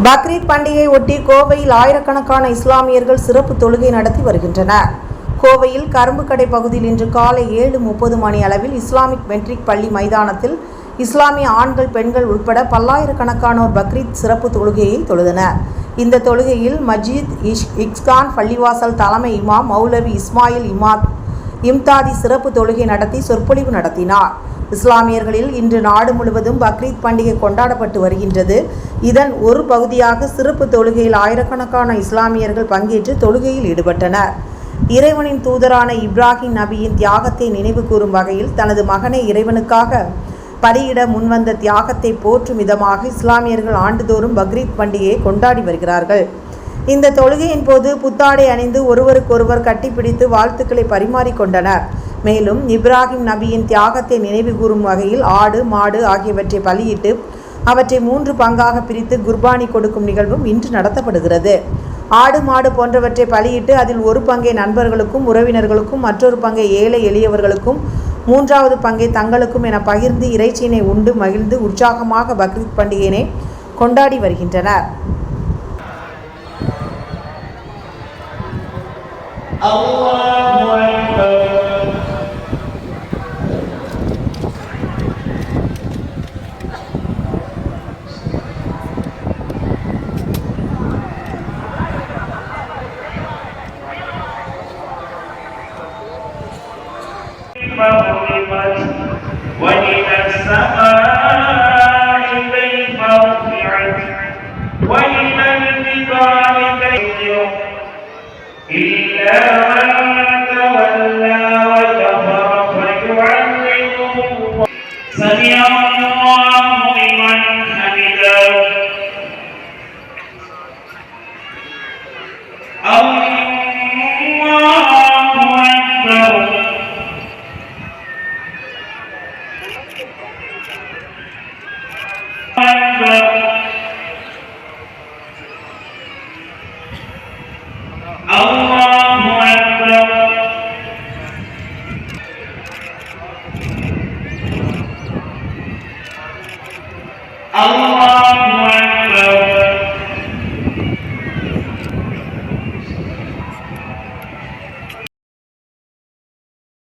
பக்ரீத் பண்டிகையை ஒட்டி கோவையில் ஆயிரக்கணக்கான இஸ்லாமியர்கள் சிறப்பு தொழுகை நடத்தி வருகின்றனர். கோவையில் கரும்பு கடை பகுதியில் இன்று காலை 7:30 மணி அளவில் இஸ்லாமிக் மெட்ரிக் பள்ளி மைதானத்தில் இஸ்லாமிய ஆண்கள் பெண்கள் உட்பட பல்லாயிரக்கணக்கானோர் பக்ரீத் சிறப்பு தொழுகையை தொழுதனர். இந்த தொழுகையில் மஜீத் இக்ஸ்கான் பள்ளிவாசல் தலைமை இமாம் மௌலவி இஸ்மாயில் இம்தாதி சிறப்பு தொழுகை நடத்தி சொற்பொழிவு நடத்தினார். இஸ்லாமியர்களில் இன்று நாடு முழுவதும் பக்ரீத் பண்டிகை கொண்டாடப்பட்டு வருகின்றது. இதன் ஒரு பகுதியாக சிறப்பு தொழுகையில் ஆயிரக்கணக்கான இஸ்லாமியர்கள் பங்கேற்று தொழுகையில் ஈடுபட்டனர். இறைவனின் தூதரான இப்ராஹிம் நபியின் தியாகத்தை நினைவு கூறும் வகையில் தனது மகனை இறைவனுக்காக பலியிட முன்வந்த தியாகத்தை போற்றும் விதமாக இஸ்லாமியர்கள் ஆண்டுதோறும் பக்ரீத் பண்டிகையை கொண்டாடி வருகிறார்கள். இந்த தொழுகையின் போது புத்தாடை அணிந்து ஒருவருக்கொருவர் கட்டிப்பிடித்து வாழ்த்துக்களை பரிமாறிக்கொண்டனர். மேலும் இப்ராஹிம் நபியின் தியாகத்தை நினைவு கூறும் வகையில் ஆடு மாடு ஆகியவற்றை பலியிட்டு அவற்றை 3 பங்காக பிரித்து குர்பானி கொடுக்கும் நிகழ்வும் இன்று நடத்தப்படுகிறது. ஆடு மாடு போன்றவற்றை பலியிட்டு அதில் ஒரு பங்கை நண்பர்களுக்கும் உறவினர்களுக்கும், மற்றொரு பங்கை ஏழை எளியவர்களுக்கும், 3வது பங்கை தங்களுக்கும் என பகிர்ந்து இறைச்சியினை உண்டு மகிழ்ந்து உற்சாகமாக பக்ரீத் பண்டிகையினை கொண்டாடி வருகின்றனர். وإلى السماء كيف رفعت وإلى الجبال كيف إلا من تولى وكفر فيعذبه الله. سمع الله لمن حمده. Allah